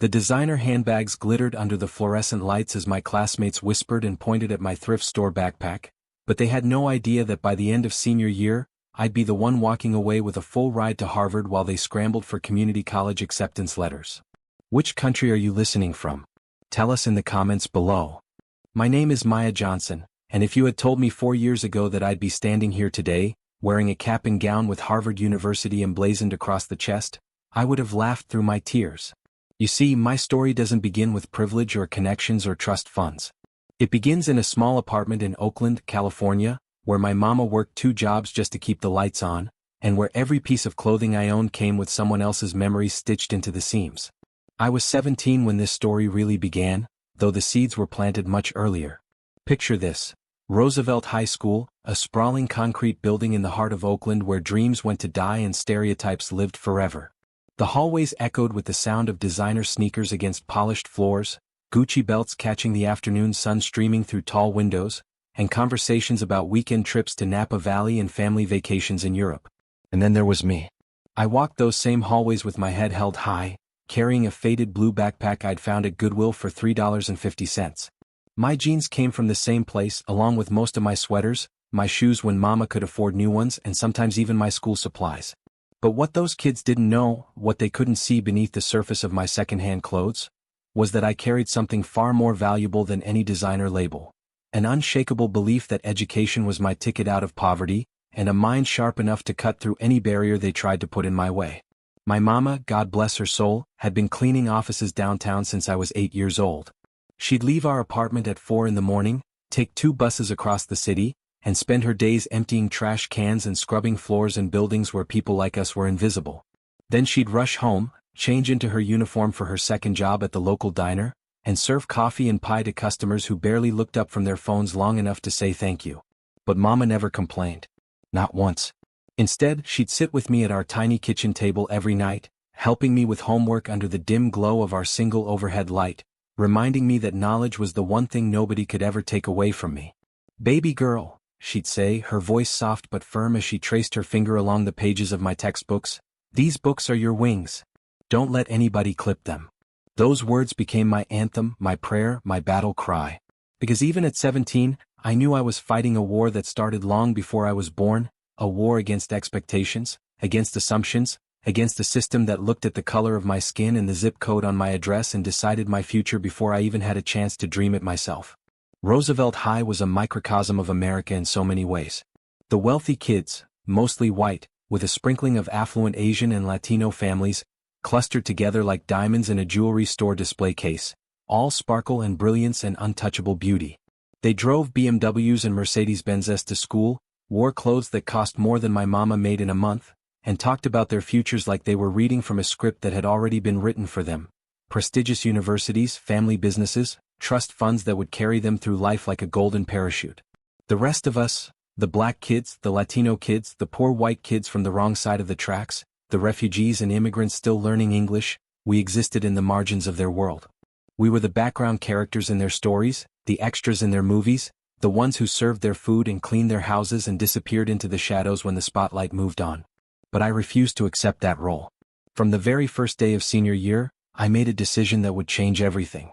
The designer handbags glittered under the fluorescent lights as my classmates whispered and pointed at my thrift store backpack, but they had no idea that by the end of senior year, I'd be the one walking away with a full ride to Harvard while they scrambled for community college acceptance letters. Which country are you listening from? Tell us in the comments below. My name is Maya Johnson, and if you had told me 4 years ago that I'd be standing here today, wearing a cap and gown with Harvard University emblazoned across the chest, I would have laughed through my tears. You see, my story doesn't begin with privilege or connections or trust funds. It begins in a small apartment in Oakland, California, where my mama worked 2 jobs just to keep the lights on, and where every piece of clothing I owned came with someone else's memories stitched into the seams. I was 17 when this story really began, though the seeds were planted much earlier. Picture this: Roosevelt High School, a sprawling concrete building in the heart of Oakland where dreams went to die and stereotypes lived forever. The hallways echoed with the sound of designer sneakers against polished floors, Gucci belts catching the afternoon sun streaming through tall windows, and conversations about weekend trips to Napa Valley and family vacations in Europe. And then there was me. I walked those same hallways with my head held high, carrying a faded blue backpack I'd found at Goodwill for $3.50. My jeans came from the same place along with most of my sweaters, my shoes when mama could afford new ones, and sometimes even my school supplies. But what those kids didn't know, what they couldn't see beneath the surface of my secondhand clothes, was that I carried something far more valuable than any designer label. An unshakable belief that education was my ticket out of poverty, and a mind sharp enough to cut through any barrier they tried to put in my way. My mama, God bless her soul, had been cleaning offices downtown since I was 8 years old. She'd leave our apartment at 4 in the morning, take 2 buses across the city, and spend her days emptying trash cans and scrubbing floors in buildings where people like us were invisible. Then she'd rush home, change into her uniform for her second job at the local diner, and serve coffee and pie to customers who barely looked up from their phones long enough to say thank you. But mama never complained. Not once. Instead, she'd sit with me at our tiny kitchen table every night, helping me with homework under the dim glow of our single overhead light, reminding me that knowledge was the one thing nobody could ever take away from me. "Baby girl," she'd say, her voice soft but firm as she traced her finger along the pages of my textbooks, "these books are your wings. Don't let anybody clip them." Those words became my anthem, my prayer, my battle cry. Because even at 17, I knew I was fighting a war that started long before I was born, a war against expectations, against assumptions, against a system that looked at the color of my skin and the zip code on my address and decided my future before I even had a chance to dream it myself. Roosevelt High was a microcosm of America in so many ways. The wealthy kids, mostly white, with a sprinkling of affluent Asian and Latino families, clustered together like diamonds in a jewelry store display case, all sparkle and brilliance and untouchable beauty. They drove BMWs and Mercedes-Benzes to school, wore clothes that cost more than my mama made in a month, and talked about their futures like they were reading from a script that had already been written for them. Prestigious universities, family businesses, trust funds that would carry them through life like a golden parachute. The rest of us, the black kids, the Latino kids, the poor white kids from the wrong side of the tracks, the refugees and immigrants still learning English, we existed in the margins of their world. We were the background characters in their stories, the extras in their movies, the ones who served their food and cleaned their houses and disappeared into the shadows when the spotlight moved on. But I refused to accept that role. From the very first day of senior year, I made a decision that would change everything.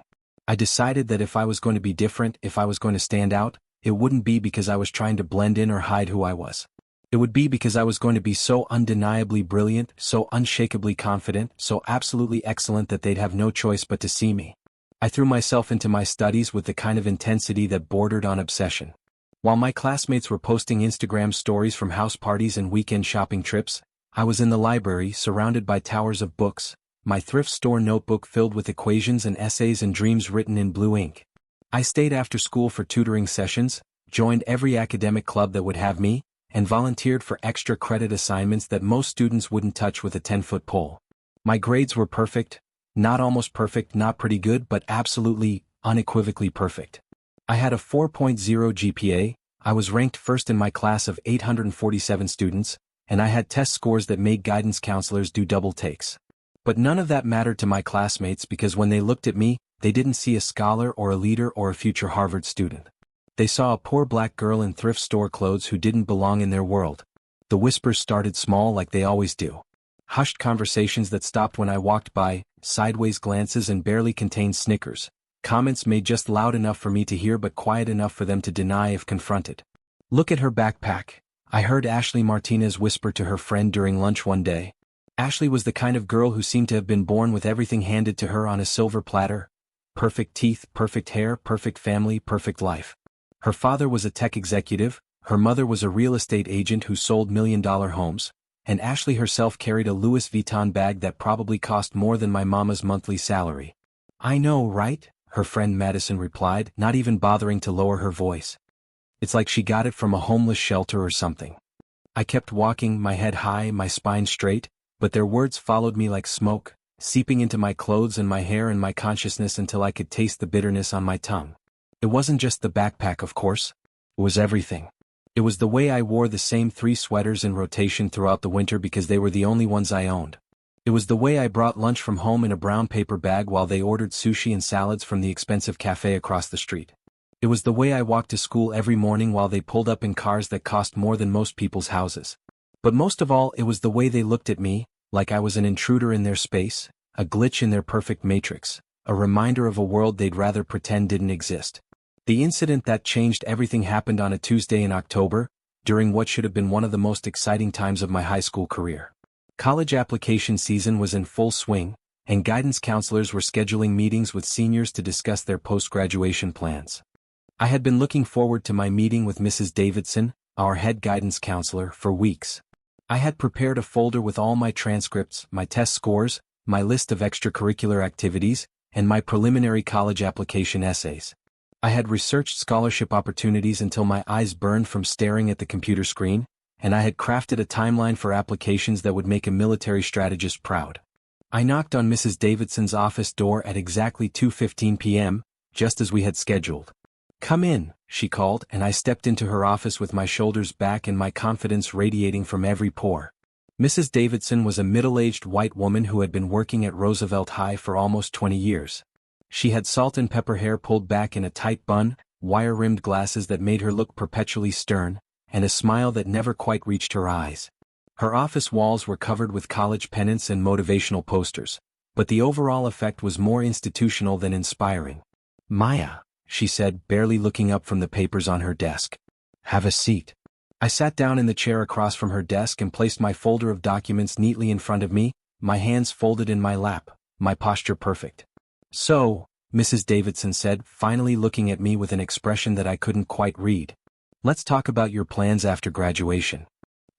I decided that if I was going to be different, if I was going to stand out, it wouldn't be because I was trying to blend in or hide who I was. It would be because I was going to be so undeniably brilliant, so unshakably confident, so absolutely excellent that they'd have no choice but to see me. I threw myself into my studies with the kind of intensity that bordered on obsession. While my classmates were posting Instagram stories from house parties and weekend shopping trips, I was in the library surrounded by towers of books, my thrift store notebook filled with equations and essays and dreams written in blue ink. I stayed after school for tutoring sessions, joined every academic club that would have me, and volunteered for extra credit assignments that most students wouldn't touch with a 10-foot pole. My grades were perfect, not almost perfect, not pretty good, but absolutely, unequivocally perfect. I had a 4.0 GPA, I was ranked first in my class of 847 students, and I had test scores that made guidance counselors do double takes. But none of that mattered to my classmates because when they looked at me, they didn't see a scholar or a leader or a future Harvard student. They saw a poor black girl in thrift store clothes who didn't belong in their world. The whispers started small like they always do. Hushed conversations that stopped when I walked by, sideways glances and barely contained snickers, comments made just loud enough for me to hear but quiet enough for them to deny if confronted. "Look at her backpack," I heard Ashley Martinez whisper to her friend during lunch one day. Ashley was the kind of girl who seemed to have been born with everything handed to her on a silver platter. Perfect teeth, perfect hair, perfect family, perfect life. Her father was a tech executive, her mother was a real estate agent who sold million-dollar homes, and Ashley herself carried a Louis Vuitton bag that probably cost more than my mama's monthly salary. "I know, right?" her friend Madison replied, not even bothering to lower her voice. "It's like she got it from a homeless shelter or something." I kept walking, my head high, my spine straight, but their words followed me like smoke, seeping into my clothes and my hair and my consciousness until I could taste the bitterness on my tongue. It wasn't just the backpack, of course. It was everything. It was the way I wore the same 3 sweaters in rotation throughout the winter because they were the only ones I owned. It was the way I brought lunch from home in a brown paper bag while they ordered sushi and salads from the expensive cafe across the street. It was the way I walked to school every morning while they pulled up in cars that cost more than most people's houses. But most of all, it was the way they looked at me, like I was an intruder in their space, a glitch in their perfect matrix, a reminder of a world they'd rather pretend didn't exist. The incident that changed everything happened on a Tuesday in October, during what should have been one of the most exciting times of my high school career. College application season was in full swing, and guidance counselors were scheduling meetings with seniors to discuss their post-graduation plans. I had been looking forward to my meeting with Mrs. Davidson, our head guidance counselor, for weeks. I had prepared a folder with all my transcripts, my test scores, my list of extracurricular activities, and my preliminary college application essays. I had researched scholarship opportunities until my eyes burned from staring at the computer screen, and I had crafted a timeline for applications that would make a military strategist proud. I knocked on Mrs. Davidson's office door at exactly 2:15 p.m., just as we had scheduled. "Come in," she called, and I stepped into her office with my shoulders back and my confidence radiating from every pore. Mrs. Davidson was a middle-aged white woman who had been working at Roosevelt High for almost 20 years. She had salt and pepper hair pulled back in a tight bun, wire-rimmed glasses that made her look perpetually stern, and a smile that never quite reached her eyes. Her office walls were covered with college pennants and motivational posters, but the overall effect was more institutional than inspiring. "Maya," she said, barely looking up from the papers on her desk. "Have a seat." I sat down in the chair across from her desk and placed my folder of documents neatly in front of me, my hands folded in my lap, my posture perfect. "So," Mrs. Davidson said, finally looking at me with an expression that I couldn't quite read, "let's talk about your plans after graduation."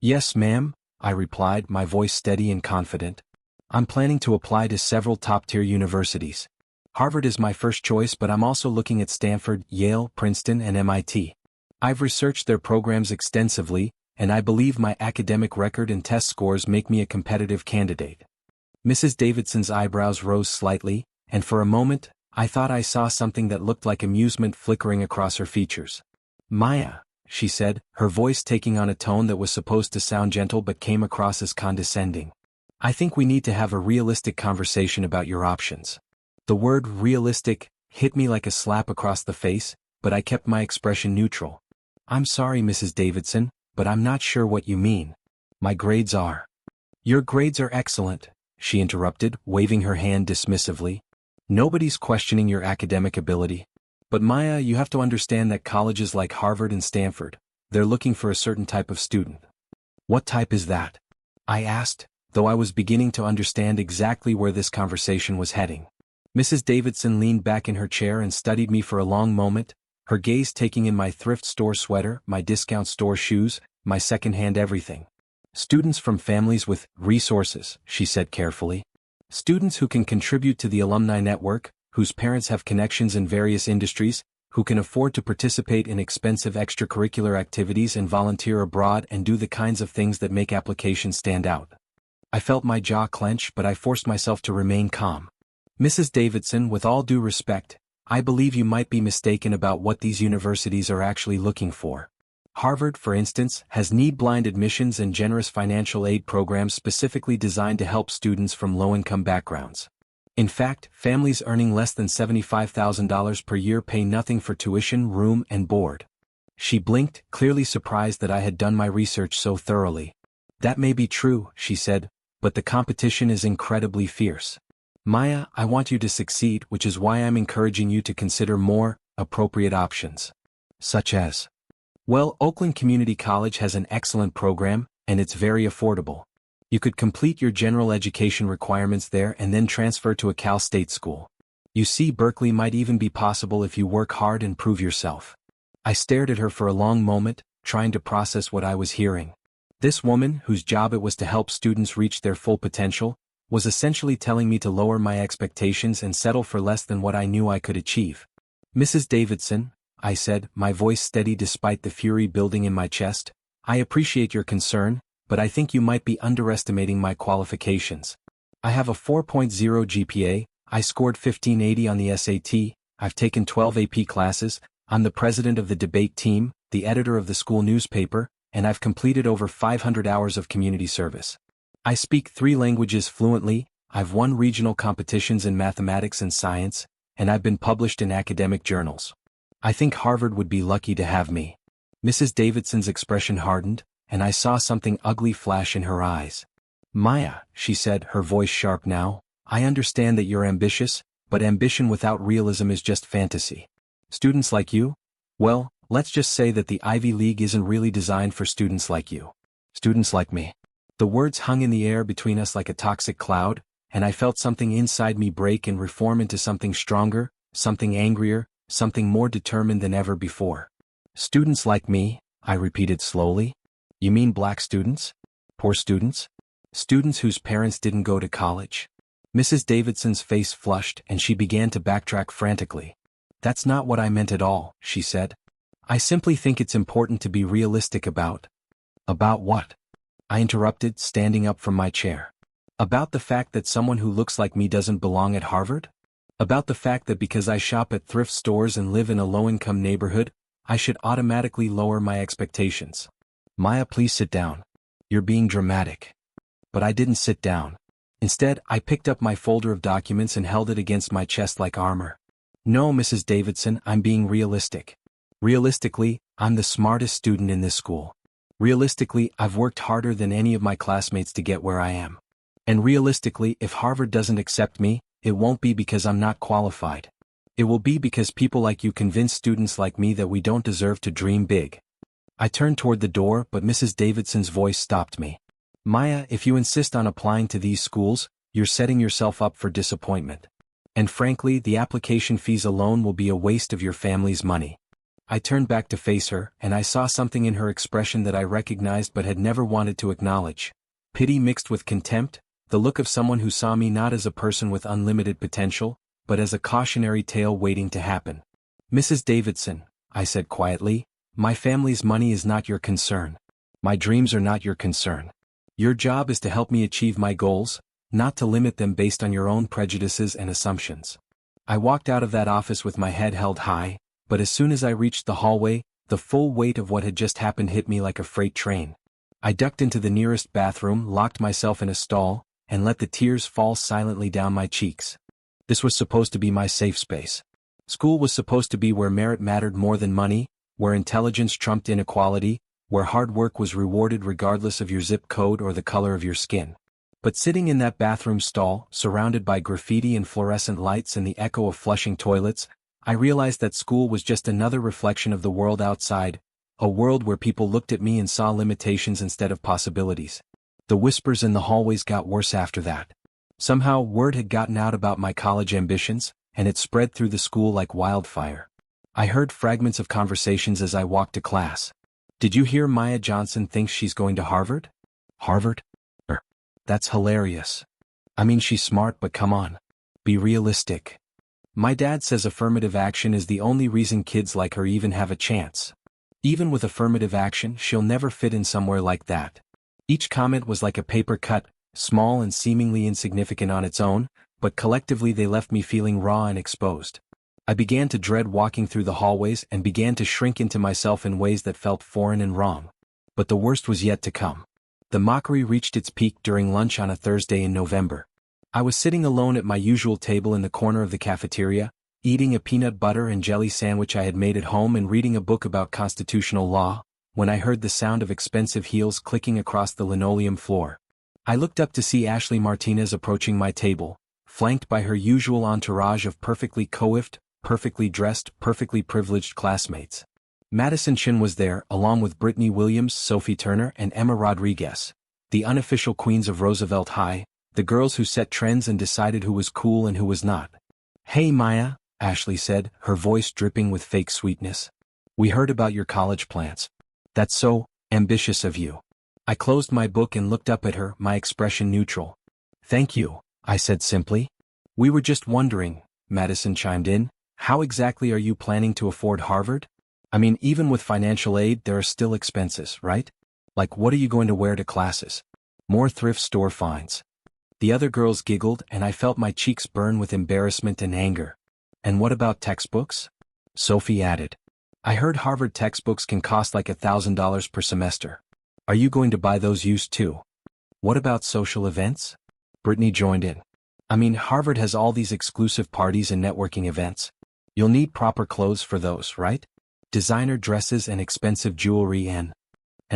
"Yes, ma'am," I replied, my voice steady and confident. "I'm planning to apply to several top-tier universities. Harvard is my first choice, but I'm also looking at Stanford, Yale, Princeton, and MIT. I've researched their programs extensively, and I believe my academic record and test scores make me a competitive candidate." Mrs. Davidson's eyebrows rose slightly, and for a moment, I thought I saw something that looked like amusement flickering across her features. "Maya," she said, her voice taking on a tone that was supposed to sound gentle but came across as condescending. "I think we need to have a realistic conversation about your options." The word realistic hit me like a slap across the face, but I kept my expression neutral. "I'm sorry, Mrs. Davidson, but I'm not sure what you mean. My grades are—" "Your grades are excellent," she interrupted, waving her hand dismissively. "Nobody's questioning your academic ability. But Maya, you have to understand that colleges like Harvard and Stanford, they're looking for a certain type of student." "What type is that?" I asked, though I was beginning to understand exactly where this conversation was heading. Mrs. Davidson leaned back in her chair and studied me for a long moment, her gaze taking in my thrift store sweater, my discount store shoes, my second-hand everything. "Students from families with resources," she said carefully. "Students who can contribute to the alumni network, whose parents have connections in various industries, who can afford to participate in expensive extracurricular activities and volunteer abroad and do the kinds of things that make applications stand out." I felt my jaw clench, but I forced myself to remain calm. "Mrs. Davidson, with all due respect, I believe you might be mistaken about what these universities are actually looking for. Harvard, for instance, has need-blind admissions and generous financial aid programs specifically designed to help students from low-income backgrounds. In fact, families earning less than $75,000 per year pay nothing for tuition, room, and board." She blinked, clearly surprised that I had done my research so thoroughly. "That may be true," she said, "but the competition is incredibly fierce. Maya, I want you to succeed, which is why I'm encouraging you to consider more appropriate options. Such as, well, Oakland Community College has an excellent program, and it's very affordable. You could complete your general education requirements there and then transfer to a Cal State school. You see, Berkeley might even be possible if you work hard and prove yourself. I stared at her for a long moment, trying to process what I was hearing. This woman, whose job it was to help students reach their full potential, was essentially telling me to lower my expectations and settle for less than what I knew I could achieve. Mrs. Davidson, I said, my voice steady despite the fury building in my chest, I appreciate your concern, but I think you might be underestimating my qualifications. I have a 4.0 GPA, I scored 1580 on the SAT, I've taken 12 AP classes, I'm the president of the debate team, the editor of the school newspaper, and I've completed over 500 hours of community service. I speak 3 languages fluently, I've won regional competitions in mathematics and science, and I've been published in academic journals. I think Harvard would be lucky to have me. Mrs. Davidson's expression hardened, and I saw something ugly flash in her eyes. Maya, she said, her voice sharp now, I understand that you're ambitious, but ambition without realism is just fantasy. Students like you? Well, let's just say that the Ivy League isn't really designed for students like you. Students like me. The words hung in the air between us like a toxic cloud, and I felt something inside me break and reform into something stronger, something angrier, something more determined than ever before. Students like me, I repeated slowly. You mean black students? Poor students? Students whose parents didn't go to college? Mrs. Davidson's face flushed and she began to backtrack frantically. That's not what I meant at all, she said. I simply think it's important to be realistic about. About what? I interrupted, standing up from my chair. About the fact that someone who looks like me doesn't belong at Harvard? About the fact that because I shop at thrift stores and live in a low-income neighborhood, I should automatically lower my expectations. Maya, please sit down. You're being dramatic. But I didn't sit down. Instead, I picked up my folder of documents and held it against my chest like armor. No, Mrs. Davidson, I'm being realistic. Realistically, I'm the smartest student in this school. Realistically, I've worked harder than any of my classmates to get where I am. And realistically, if Harvard doesn't accept me, it won't be because I'm not qualified. It will be because people like you convince students like me that we don't deserve to dream big. I turned toward the door, but Mrs. Davidson's voice stopped me. Maya, if you insist on applying to these schools, you're setting yourself up for disappointment. And frankly, the application fees alone will be a waste of your family's money. I turned back to face her, and I saw something in her expression that I recognized but had never wanted to acknowledge. Pity mixed with contempt, the look of someone who saw me not as a person with unlimited potential, but as a cautionary tale waiting to happen. Mrs. Davidson, I said quietly, my family's money is not your concern. My dreams are not your concern. Your job is to help me achieve my goals, not to limit them based on your own prejudices and assumptions. I walked out of that office with my head held high, but as soon as I reached the hallway, the full weight of what had just happened hit me like a freight train. I ducked into the nearest bathroom, locked myself in a stall, and let the tears fall silently down my cheeks. This was supposed to be my safe space. School was supposed to be where merit mattered more than money, where intelligence trumped inequality, where hard work was rewarded regardless of your zip code or the color of your skin. But sitting in that bathroom stall, surrounded by graffiti and fluorescent lights and the echo of flushing toilets, I realized that school was just another reflection of the world outside, a world where people looked at me and saw limitations instead of possibilities. The whispers in the hallways got worse after that. Somehow, word had gotten out about my college ambitions, and it spread through the school like wildfire. I heard fragments of conversations as I walked to class. Did you hear Maya Johnson thinks she's going to Harvard? Harvard? That's hilarious. I mean, she's smart, but come on. Be realistic. My dad says affirmative action is the only reason kids like her even have a chance. Even with affirmative action, she'll never fit in somewhere like that. Each comment was like a paper cut, small and seemingly insignificant on its own, but collectively they left me feeling raw and exposed. I began to dread walking through the hallways and began to shrink into myself in ways that felt foreign and wrong. But the worst was yet to come. The mockery reached its peak during lunch on a Thursday in November. I was sitting alone at my usual table in the corner of the cafeteria, eating a peanut butter and jelly sandwich I had made at home and reading a book about constitutional law, when I heard the sound of expensive heels clicking across the linoleum floor. I looked up to see Ashley Martinez approaching my table, flanked by her usual entourage of perfectly coiffed, perfectly dressed, perfectly privileged classmates. Madison Chin was there, along with Brittany Williams, Sophie Turner, and Emma Rodriguez, the unofficial queens of Roosevelt High, the girls who set trends and decided who was cool and who was not. "Hey Maya," Ashley said, her voice dripping with fake sweetness. "We heard about your college plans. That's so ambitious of you." I closed my book and looked up at her, my expression neutral. "Thank you," I said simply. "We were just wondering," Madison chimed in, "how exactly are you planning to afford Harvard? I mean, even with financial aid, there are still expenses, right? Like, what are you going to wear to classes? More thrift store finds." The other girls giggled, and I felt my cheeks burn with embarrassment and anger. "And what about textbooks?" Sophie added. "I heard Harvard textbooks can cost like $1,000 per semester. Are you going to buy those used too?" "What about social events?" Brittany joined in. "I mean, Harvard has all these exclusive parties and networking events. You'll need proper clothes for those, right? Designer dresses and expensive jewelry and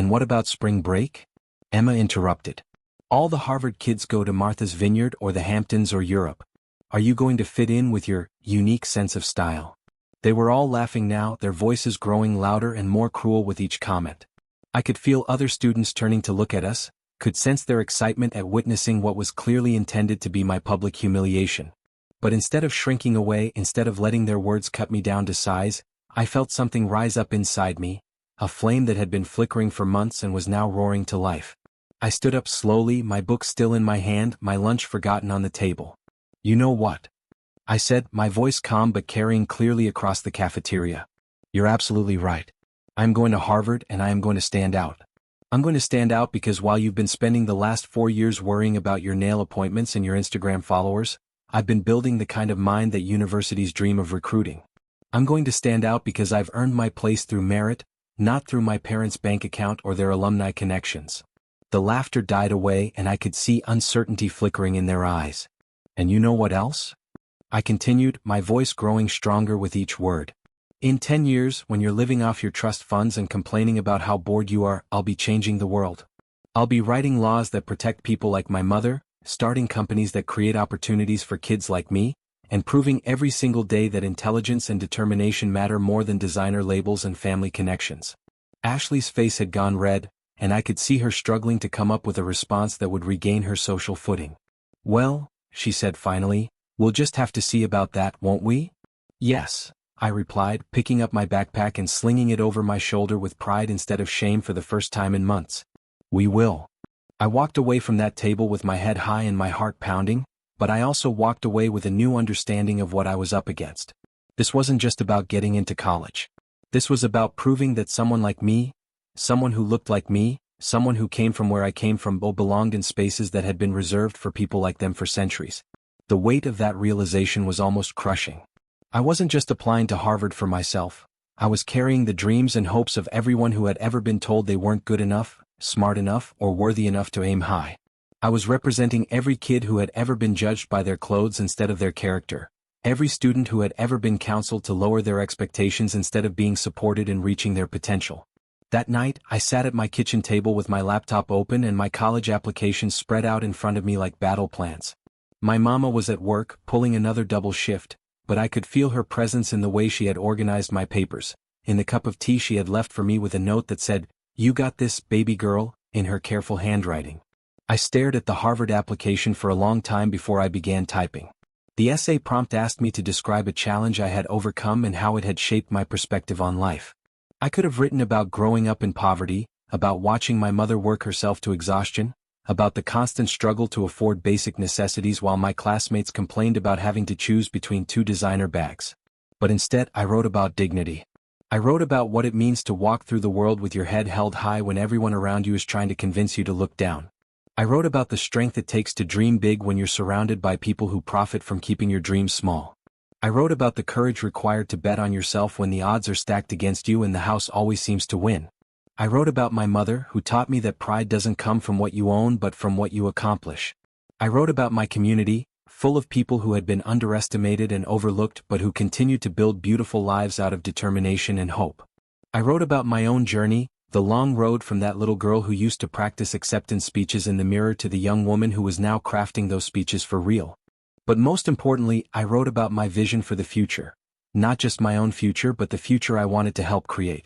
what about spring break?" Emma interrupted. "All the Harvard kids go to Martha's Vineyard or the Hamptons or Europe. Are you going to fit in with your unique sense of style?" They were all laughing now, their voices growing louder and more cruel with each comment. I could feel other students turning to look at us, could sense their excitement at witnessing what was clearly intended to be my public humiliation. But instead of shrinking away, instead of letting their words cut me down to size, I felt something rise up inside me, a flame that had been flickering for months and was now roaring to life. I stood up slowly, my book still in my hand, my lunch forgotten on the table. "You know what?" I said, my voice calm but carrying clearly across the cafeteria. "You're absolutely right. I'm going to Harvard and I am going to stand out. I'm going to stand out because while you've been spending the last 4 years worrying about your nail appointments and your Instagram followers, I've been building the kind of mind that universities dream of recruiting. I'm going to stand out because I've earned my place through merit, not through my parents' bank account or their alumni connections." The laughter died away and I could see uncertainty flickering in their eyes. "And you know what else?" I continued, my voice growing stronger with each word. "In 10 years, when you're living off your trust funds and complaining about how bored you are, I'll be changing the world. I'll be writing laws that protect people like my mother, starting companies that create opportunities for kids like me, and proving every single day that intelligence and determination matter more than designer labels and family connections." Ashley's face had gone red, and I could see her struggling to come up with a response that would regain her social footing. "Well," she said finally, "we'll just have to see about that, won't we?" "Yes," I replied, picking up my backpack and slinging it over my shoulder with pride instead of shame for the first time in months. "We will." I walked away from that table with my head high and my heart pounding, but I also walked away with a new understanding of what I was up against. This wasn't just about getting into college. This was about proving that someone like me, someone who looked like me, someone who came from where I came from, belonged in spaces that had been reserved for people like them for centuries. The weight of that realization was almost crushing. I wasn't just applying to Harvard for myself. I was carrying the dreams and hopes of everyone who had ever been told they weren't good enough, smart enough, or worthy enough to aim high. I was representing every kid who had ever been judged by their clothes instead of their character, every student who had ever been counseled to lower their expectations instead of being supported in reaching their potential. That night, I sat at my kitchen table with my laptop open and my college applications spread out in front of me like battle plans. My mama was at work, pulling another double shift, but I could feel her presence in the way she had organized my papers, in the cup of tea she had left for me with a note that said, "You got this, baby girl," in her careful handwriting. I stared at the Harvard application for a long time before I began typing. The essay prompt asked me to describe a challenge I had overcome and how it had shaped my perspective on life. I could have written about growing up in poverty, about watching my mother work herself to exhaustion, about the constant struggle to afford basic necessities while my classmates complained about having to choose between 2 designer bags. But instead, I wrote about dignity. I wrote about what it means to walk through the world with your head held high when everyone around you is trying to convince you to look down. I wrote about the strength it takes to dream big when you're surrounded by people who profit from keeping your dreams small. I wrote about the courage required to bet on yourself when the odds are stacked against you and the house always seems to win. I wrote about my mother, who taught me that pride doesn't come from what you own but from what you accomplish. I wrote about my community, full of people who had been underestimated and overlooked but who continued to build beautiful lives out of determination and hope. I wrote about my own journey, the long road from that little girl who used to practice acceptance speeches in the mirror to the young woman who was now crafting those speeches for real. But most importantly, I wrote about my vision for the future. Not just my own future but the future I wanted to help create.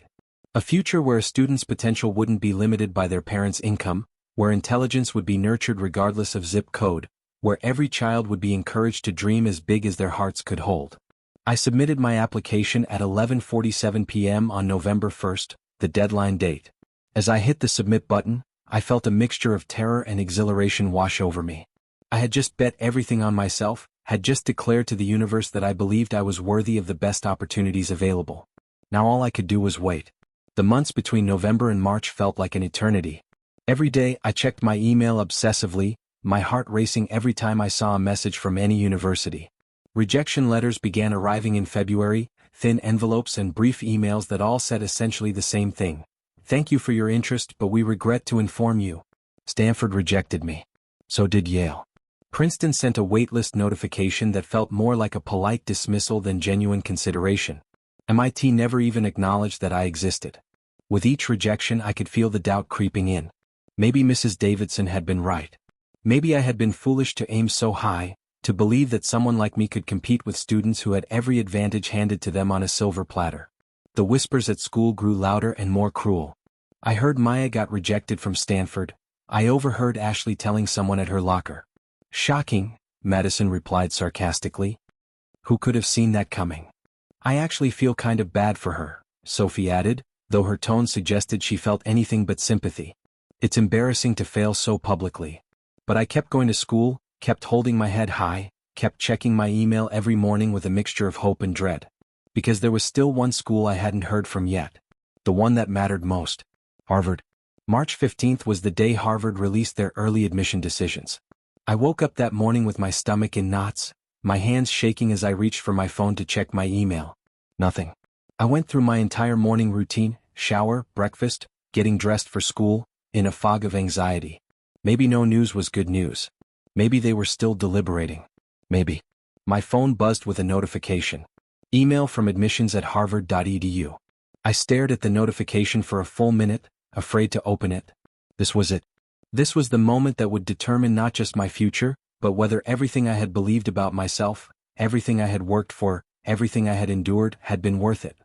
A future where a student's potential wouldn't be limited by their parents' income, where intelligence would be nurtured regardless of zip code, where every child would be encouraged to dream as big as their hearts could hold. I submitted my application at 11:47 p.m. on November 1st, the deadline date. As I hit the submit button, I felt a mixture of terror and exhilaration wash over me. I had just bet everything on myself, had just declared to the universe that I believed I was worthy of the best opportunities available. Now all I could do was wait. The months between November and March felt like an eternity. Every day I checked my email obsessively, my heart racing every time I saw a message from any university. Rejection letters began arriving in February, thin envelopes and brief emails that all said essentially the same thing. Thank you for your interest, but we regret to inform you. Stanford rejected me. So did Yale. Princeton sent a waitlist notification that felt more like a polite dismissal than genuine consideration. MIT never even acknowledged that I existed. With each rejection I could feel the doubt creeping in. Maybe Mrs. Davidson had been right. Maybe I had been foolish to aim so high, to believe that someone like me could compete with students who had every advantage handed to them on a silver platter. The whispers at school grew louder and more cruel. I heard Maya got rejected from Stanford. I overheard Ashley telling someone at her locker. Shocking, Madison replied sarcastically. Who could have seen that coming? I actually feel kind of bad for her, Sophie added, though her tone suggested she felt anything but sympathy. It's embarrassing to fail so publicly. But I kept going to school, kept holding my head high, kept checking my email every morning with a mixture of hope and dread. Because there was still one school I hadn't heard from yet. The one that mattered most. Harvard. March 15th was the day Harvard released their early admission decisions. I woke up that morning with my stomach in knots, my hands shaking as I reached for my phone to check my email. Nothing. I went through my entire morning routine, shower, breakfast, getting dressed for school, in a fog of anxiety. Maybe no news was good news. Maybe they were still deliberating. Maybe. My phone buzzed with a notification. Email from admissions@harvard.edu. I stared at the notification for a full minute, afraid to open it. This was it. This was the moment that would determine not just my future, but whether everything I had believed about myself, everything I had worked for, everything I had endured, had been worth it.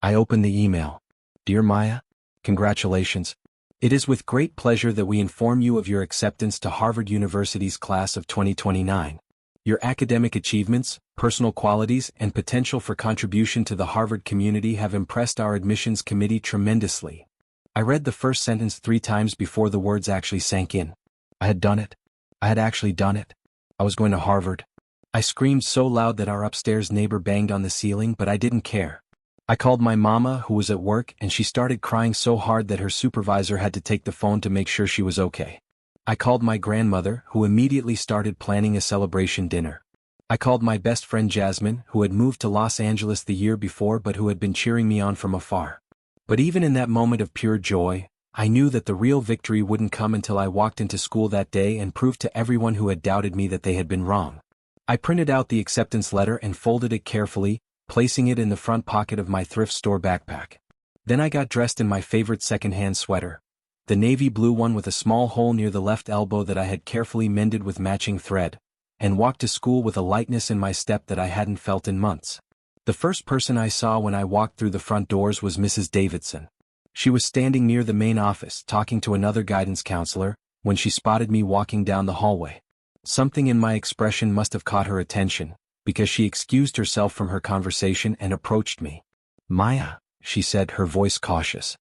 I opened the email. Dear Maya, congratulations. It is with great pleasure that we inform you of your acceptance to Harvard University's class of 2029. Your academic achievements, personal qualities, and potential for contribution to the Harvard community have impressed our admissions committee tremendously. I read the first sentence 3 times before the words actually sank in. I had done it. I had actually done it. I was going to Harvard. I screamed so loud that our upstairs neighbor banged on the ceiling, but I didn't care. I called my mama, who was at work, and she started crying so hard that her supervisor had to take the phone to make sure she was okay. I called my grandmother, who immediately started planning a celebration dinner. I called my best friend Jasmine, who had moved to Los Angeles the year before but who had been cheering me on from afar. But even in that moment of pure joy, I knew that the real victory wouldn't come until I walked into school that day and proved to everyone who had doubted me that they had been wrong. I printed out the acceptance letter and folded it carefully, placing it in the front pocket of my thrift store backpack. Then I got dressed in my favorite second-hand sweater, the navy blue one with a small hole near the left elbow that I had carefully mended with matching thread, and walked to school with a lightness in my step that I hadn't felt in months. The first person I saw when I walked through the front doors was Mrs. Davidson. She was standing near the main office talking to another guidance counselor when she spotted me walking down the hallway. Something in my expression must have caught her attention, because she excused herself from her conversation and approached me. Maya, she said, her voice cautious.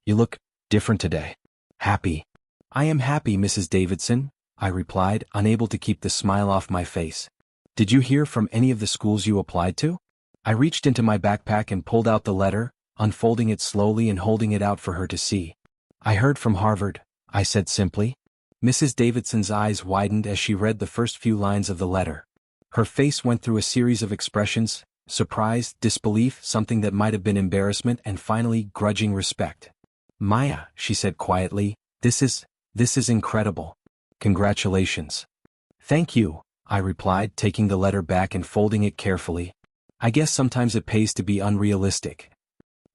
You look different today. Happy. I am happy, Mrs. Davidson, I replied, unable to keep the smile off my face. Did you hear from any of the schools you applied to? I reached into my backpack and pulled out the letter, unfolding it slowly and holding it out for her to see. I heard from Harvard, I said simply. Mrs. Davidson's eyes widened as she read the first few lines of the letter. Her face went through a series of expressions: surprise, disbelief, something that might have been embarrassment, and finally grudging respect. Maya, she said quietly, this is incredible. Congratulations. Thank you, I replied, taking the letter back and folding it carefully. I guess sometimes it pays to be unrealistic.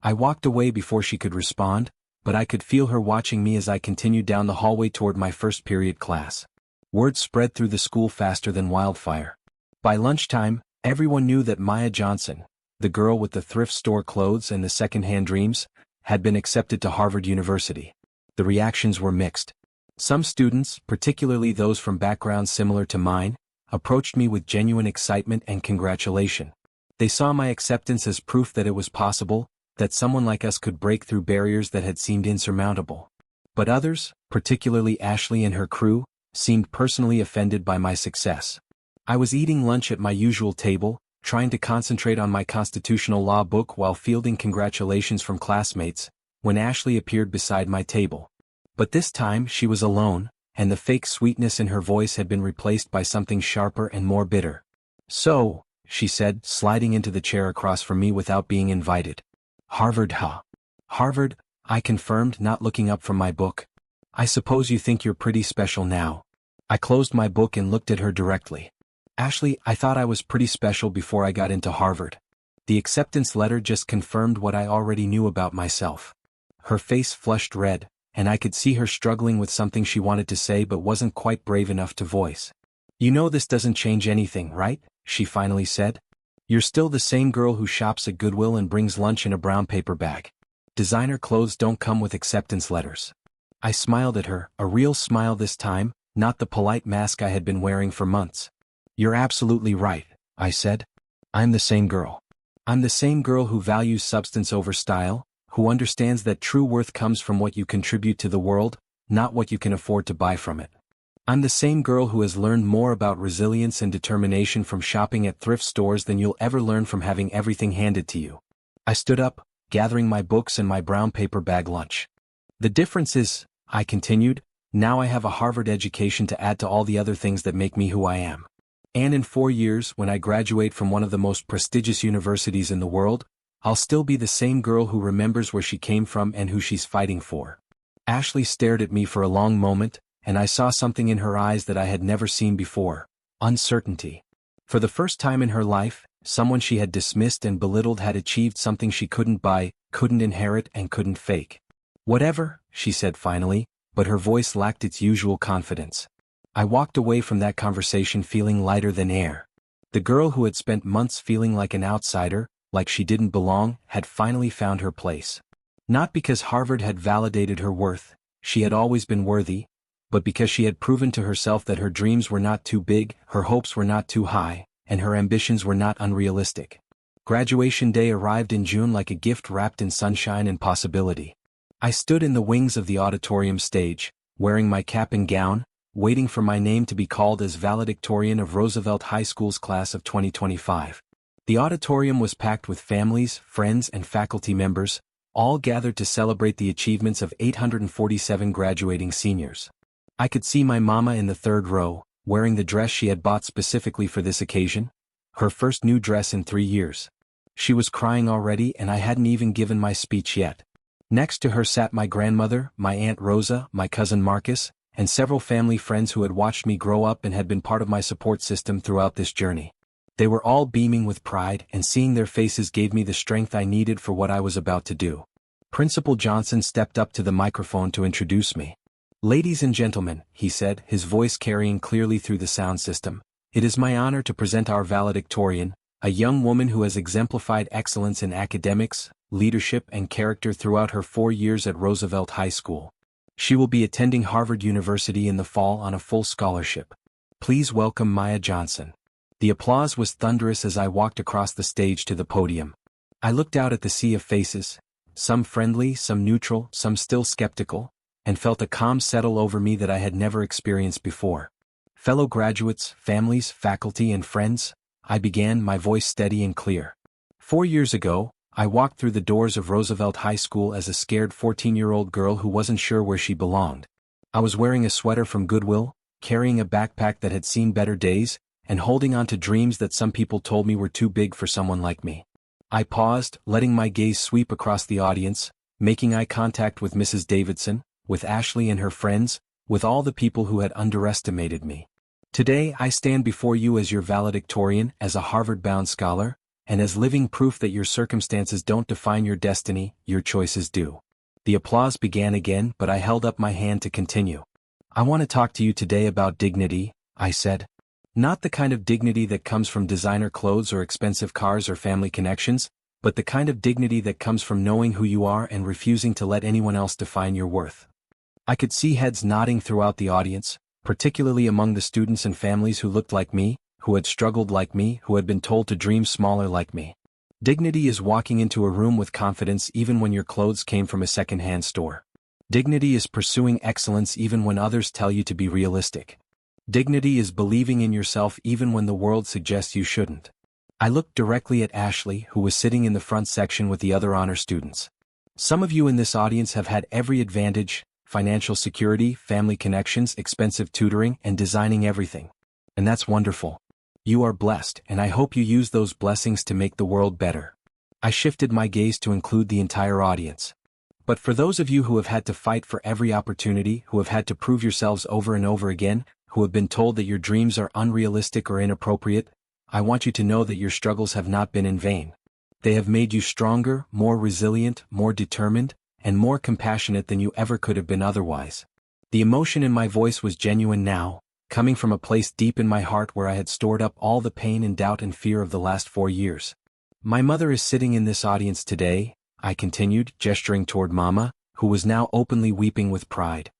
I walked away before she could respond, but I could feel her watching me as I continued down the hallway toward my first period class. Word spread through the school faster than wildfire. By lunchtime, everyone knew that Maya Johnson, the girl with the thrift store clothes and the second-hand dreams, had been accepted to Harvard University. The reactions were mixed. Some students, particularly those from backgrounds similar to mine, approached me with genuine excitement and congratulation. They saw my acceptance as proof that it was possible, that someone like us could break through barriers that had seemed insurmountable. But others, particularly Ashley and her crew, seemed personally offended by my success. I was eating lunch at my usual table, trying to concentrate on my constitutional law book while fielding congratulations from classmates, when Ashley appeared beside my table. But this time she was alone, and the fake sweetness in her voice had been replaced by something sharper and more bitter. "So," she said, sliding into the chair across from me without being invited. "Harvard, huh?" "Harvard," I confirmed, not looking up from my book. "I suppose you think you're pretty special now." I closed my book and looked at her directly. "Ashley, I thought I was pretty special before I got into Harvard." The acceptance letter just confirmed what I already knew about myself. Her face flushed red, and I could see her struggling with something she wanted to say but wasn't quite brave enough to voice. "You know this doesn't change anything, right?" she finally said. "You're still the same girl who shops at Goodwill and brings lunch in a brown paper bag. Designer clothes don't come with acceptance letters." I smiled at her, a real smile this time, not the polite mask I had been wearing for months. "You're absolutely right," I said. "I'm the same girl. I'm the same girl who values substance over style, who understands that true worth comes from what you contribute to the world, not what you can afford to buy from it. I'm the same girl who has learned more about resilience and determination from shopping at thrift stores than you'll ever learn from having everything handed to you." I stood up, gathering my books and my brown paper bag lunch. "The difference is," I continued, "now I have a Harvard education to add to all the other things that make me who I am. And in 4 years, when I graduate from one of the most prestigious universities in the world, I'll still be the same girl who remembers where she came from and who she's fighting for." Ashley stared at me for a long moment, and I saw something in her eyes that I had never seen before: uncertainty. For the first time in her life, someone she had dismissed and belittled had achieved something she couldn't buy, couldn't inherit, and couldn't fake. "Whatever," she said finally, but her voice lacked its usual confidence. I walked away from that conversation feeling lighter than air. The girl who had spent months feeling like an outsider, like she didn't belong, had finally found her place. Not because Harvard had validated her worth, she had always been worthy, but because she had proven to herself that her dreams were not too big, her hopes were not too high, and her ambitions were not unrealistic. Graduation day arrived in June like a gift wrapped in sunshine and possibility. I stood in the wings of the auditorium stage, wearing my cap and gown, waiting for my name to be called as valedictorian of Roosevelt High School's class of 2025. The auditorium was packed with families, friends, and faculty members, all gathered to celebrate the achievements of 847 graduating seniors. I could see my mama in the third row, wearing the dress she had bought specifically for this occasion, her first new dress in 3 years. She was crying already, and I hadn't even given my speech yet. Next to her sat my grandmother, my Aunt Rosa, my cousin Marcus, and several family friends who had watched me grow up and had been part of my support system throughout this journey. They were all beaming with pride, and seeing their faces gave me the strength I needed for what I was about to do. Principal Johnson stepped up to the microphone to introduce me. "Ladies and gentlemen," he said, his voice carrying clearly through the sound system, "it is my honor to present our valedictorian, a young woman who has exemplified excellence in academics, leadership, and character throughout her 4 years at Roosevelt High School. She will be attending Harvard University in the fall on a full scholarship. Please welcome Maya Johnson." The applause was thunderous as I walked across the stage to the podium. I looked out at the sea of faces, some friendly, some neutral, some still skeptical, and felt a calm settle over me that I had never experienced before. "Fellow graduates, families, faculty, and friends," I began, my voice steady and clear. 4 years ago, I walked through the doors of Roosevelt High School as a scared 14-year-old girl who wasn't sure where she belonged. I was wearing a sweater from Goodwill, carrying a backpack that had seen better days, and holding on to dreams that some people told me were too big for someone like me. I paused, letting my gaze sweep across the audience, making eye contact with Mrs. Davidson, with Ashley and her friends, with all the people who had underestimated me. "Today I stand before you as your valedictorian, as a Harvard-bound scholar, and as living proof that your circumstances don't define your destiny, your choices do." The applause began again, but I held up my hand to continue. "I want to talk to you today about dignity," I said. Not the kind of dignity that comes from designer clothes or expensive cars or family connections, but the kind of dignity that comes from knowing who you are and refusing to let anyone else define your worth. I could see heads nodding throughout the audience, particularly among the students and families who looked like me, who had struggled like me, who had been told to dream smaller like me. Dignity is walking into a room with confidence even when your clothes came from a second-hand store. Dignity is pursuing excellence even when others tell you to be realistic. Dignity is believing in yourself even when the world suggests you shouldn't. I looked directly at Ashley, who was sitting in the front section with the other honor students. Some of you in this audience have had every advantage: financial security, family connections, expensive tutoring, and designing everything. And that's wonderful. You are blessed, and I hope you use those blessings to make the world better. I shifted my gaze to include the entire audience. But for those of you who have had to fight for every opportunity, who have had to prove yourselves over and over again, who have been told that your dreams are unrealistic or inappropriate, I want you to know that your struggles have not been in vain. They have made you stronger, more resilient, more determined, and more compassionate than you ever could have been otherwise. The emotion in my voice was genuine now, coming from a place deep in my heart where I had stored up all the pain and doubt and fear of the last 4 years. My mother is sitting in this audience today, I continued, gesturing toward Mama, who was now openly weeping with pride.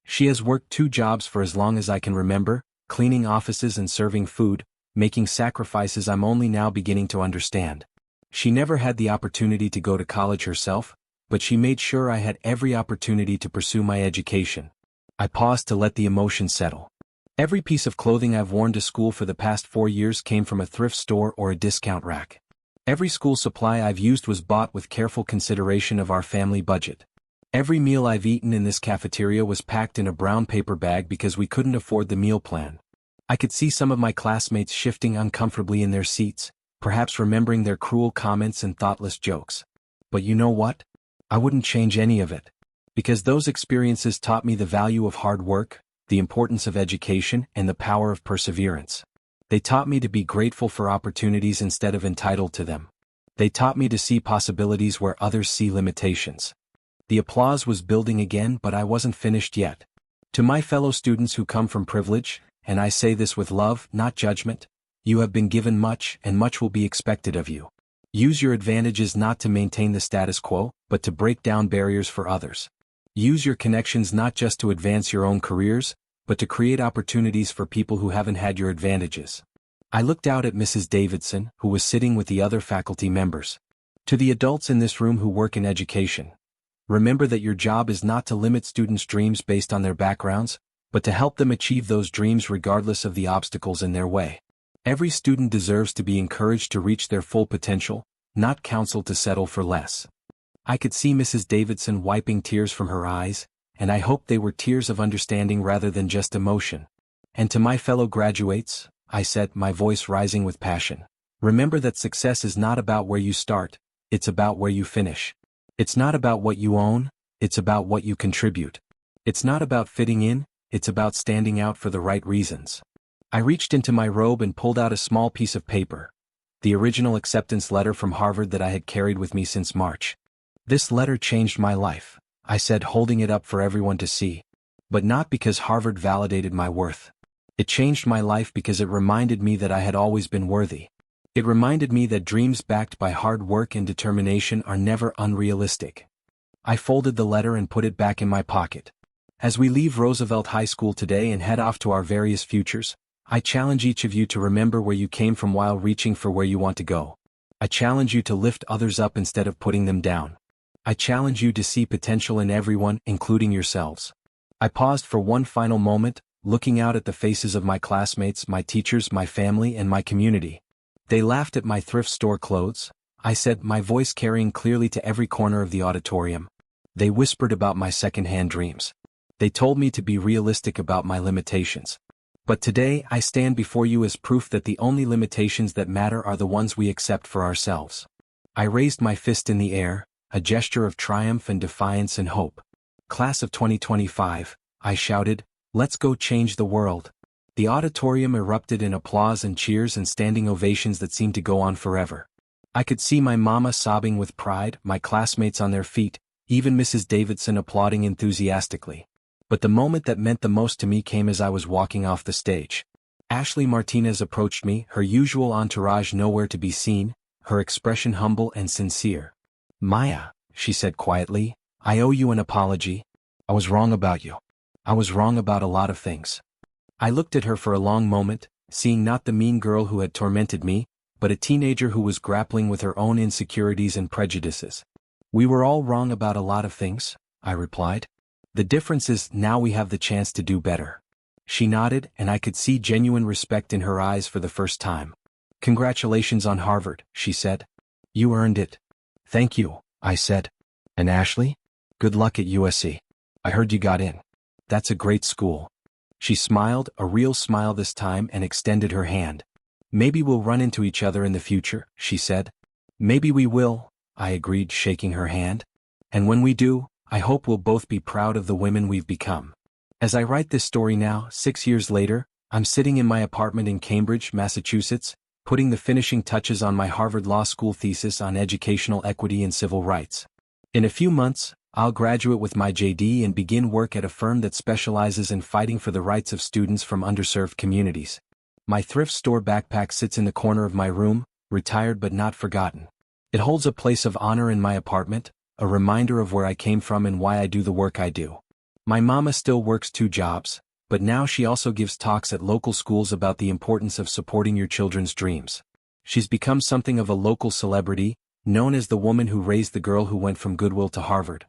She has worked 2 jobs for as long as I can remember, cleaning offices and serving food, making sacrifices I'm only now beginning to understand. She never had the opportunity to go to college herself, but she made sure I had every opportunity to pursue my education. I paused to let the emotion settle. Every piece of clothing I've worn to school for the past 4 years came from a thrift store or a discount rack. Every school supply I've used was bought with careful consideration of our family budget. Every meal I've eaten in this cafeteria was packed in a brown paper bag because we couldn't afford the meal plan. I could see some of my classmates shifting uncomfortably in their seats, perhaps remembering their cruel comments and thoughtless jokes. But you know what? I wouldn't change any of it. Because those experiences taught me the value of hard work, the importance of education, and the power of perseverance. They taught me to be grateful for opportunities instead of entitled to them. They taught me to see possibilities where others see limitations. The applause was building again, but I wasn't finished yet. To my fellow students who come from privilege, and I say this with love, not judgment, you have been given much, and much will be expected of you. Use your advantages not to maintain the status quo, but to break down barriers for others. Use your connections not just to advance your own careers, but to create opportunities for people who haven't had your advantages. I looked out at Mrs. Davidson, who was sitting with the other faculty members. To the adults in this room who work in education, remember that your job is not to limit students' dreams based on their backgrounds, but to help them achieve those dreams regardless of the obstacles in their way. Every student deserves to be encouraged to reach their full potential, not counseled to settle for less. I could see Mrs. Davidson wiping tears from her eyes, and I hoped they were tears of understanding rather than just emotion. And to my fellow graduates, I said, my voice rising with passion, remember that success is not about where you start, it's about where you finish. It's not about what you own, it's about what you contribute. It's not about fitting in, it's about standing out for the right reasons. I reached into my robe and pulled out a small piece of paper, the original acceptance letter from Harvard that I had carried with me since March. This letter changed my life, I said, holding it up for everyone to see. But not because Harvard validated my worth. It changed my life because it reminded me that I had always been worthy. It reminded me that dreams backed by hard work and determination are never unrealistic. I folded the letter and put it back in my pocket. As we leave Roosevelt High School today and head off to our various futures, I challenge each of you to remember where you came from while reaching for where you want to go. I challenge you to lift others up instead of putting them down. I challenge you to see potential in everyone, including yourselves. I paused for one final moment, looking out at the faces of my classmates, my teachers, my family, and my community. They laughed at my thrift store clothes, I said, my voice carrying clearly to every corner of the auditorium. They whispered about my second-hand dreams. They told me to be realistic about my limitations. But today I stand before you as proof that the only limitations that matter are the ones we accept for ourselves. I raised my fist in the air, a gesture of triumph and defiance and hope. Class of 2025, I shouted, let's go change the world. The auditorium erupted in applause and cheers and standing ovations that seemed to go on forever. I could see my mama sobbing with pride, my classmates on their feet, even Mrs. Davidson applauding enthusiastically. But the moment that meant the most to me came as I was walking off the stage. Ashley Martinez approached me, her usual entourage nowhere to be seen, her expression humble and sincere. "Maya," she said quietly, "I owe you an apology. I was wrong about you. I was wrong about a lot of things." I looked at her for a long moment, seeing not the mean girl who had tormented me, but a teenager who was grappling with her own insecurities and prejudices. "We were all wrong about a lot of things," I replied. "The difference is now we have the chance to do better." She nodded, and I could see genuine respect in her eyes for the first time. "Congratulations on Harvard," she said. "You earned it." "Thank you," I said. "And Ashley? Good luck at USC. I heard you got in. That's a great school." She smiled, a real smile this time, and extended her hand. "Maybe we'll run into each other in the future," she said. "Maybe we will," I agreed, shaking her hand. "And when we do, I hope we'll both be proud of the women we've become." As I write this story now, 6 years later, I'm sitting in my apartment in Cambridge, Massachusetts, putting the finishing touches on my Harvard Law School thesis on educational equity and civil rights. In a few months, I'll graduate with my JD and begin work at a firm that specializes in fighting for the rights of students from underserved communities. My thrift store backpack sits in the corner of my room, retired but not forgotten. It holds a place of honor in my apartment, a reminder of where I came from and why I do the work I do. My mama still works 2 jobs, but now she also gives talks at local schools about the importance of supporting your children's dreams. She's become something of a local celebrity, known as the woman who raised the girl who went from Goodwill to Harvard.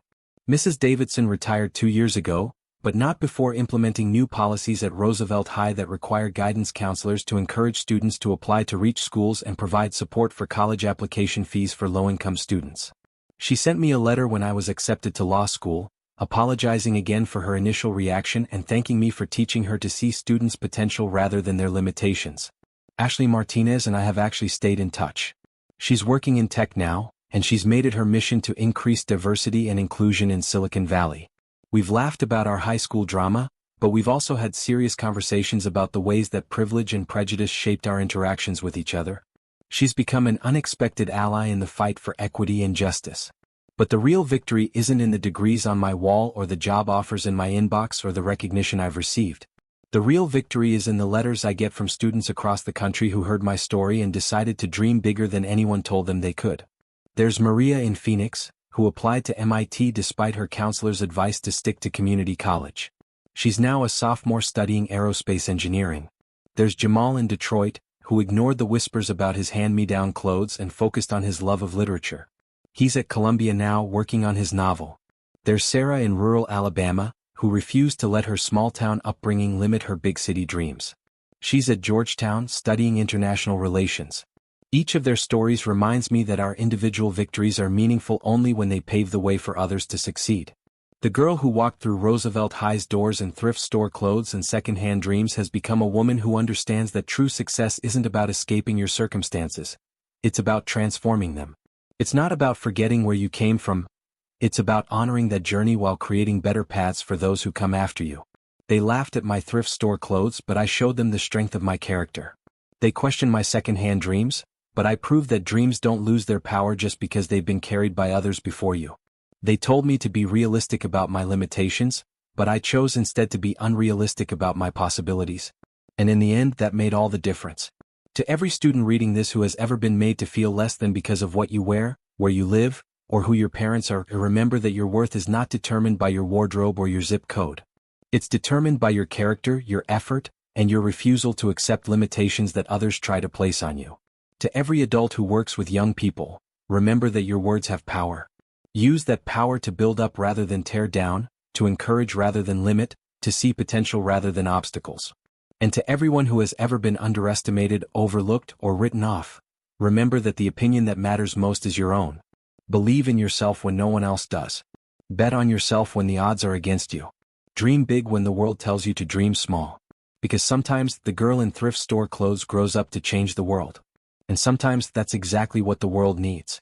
Mrs. Davidson retired 2 years ago, but not before implementing new policies at Roosevelt High that require guidance counselors to encourage students to apply to reach schools and provide support for college application fees for low-income students. She sent me a letter when I was accepted to law school, apologizing again for her initial reaction and thanking me for teaching her to see students' potential rather than their limitations. Ashley Martinez and I have actually stayed in touch. She's working in tech now, and she's made it her mission to increase diversity and inclusion in Silicon Valley. We've laughed about our high school drama, but we've also had serious conversations about the ways that privilege and prejudice shaped our interactions with each other. She's become an unexpected ally in the fight for equity and justice. But the real victory isn't in the degrees on my wall or the job offers in my inbox or the recognition I've received. The real victory is in the letters I get from students across the country who heard my story and decided to dream bigger than anyone told them they could. There's Maria in Phoenix, who applied to MIT despite her counselor's advice to stick to community college. She's now a sophomore studying aerospace engineering. There's Jamal in Detroit, who ignored the whispers about his hand-me-down clothes and focused on his love of literature. He's at Columbia now working on his novel. There's Sarah in rural Alabama, who refused to let her small-town upbringing limit her big-city dreams. She's at Georgetown studying international relations. Each of their stories reminds me that our individual victories are meaningful only when they pave the way for others to succeed. The girl who walked through Roosevelt High's doors in thrift store clothes and second-hand dreams has become a woman who understands that true success isn't about escaping your circumstances. It's about transforming them. It's not about forgetting where you came from. It's about honoring that journey while creating better paths for those who come after you. They laughed at my thrift store clothes, but I showed them the strength of my character. They questioned my second-hand dreams, but I proved that dreams don't lose their power just because they've been carried by others before you. They told me to be realistic about my limitations, but I chose instead to be unrealistic about my possibilities. And in the end, that made all the difference. To every student reading this who has ever been made to feel less than because of what you wear, where you live, or who your parents are, remember that your worth is not determined by your wardrobe or your zip code. It's determined by your character, your effort, and your refusal to accept limitations that others try to place on you. To every adult who works with young people, remember that your words have power. Use that power to build up rather than tear down, to encourage rather than limit, to see potential rather than obstacles. And to everyone who has ever been underestimated, overlooked, or written off, remember that the opinion that matters most is your own. Believe in yourself when no one else does. Bet on yourself when the odds are against you. Dream big when the world tells you to dream small. Because sometimes the girl in thrift store clothes grows up to change the world. And sometimes that's exactly what the world needs.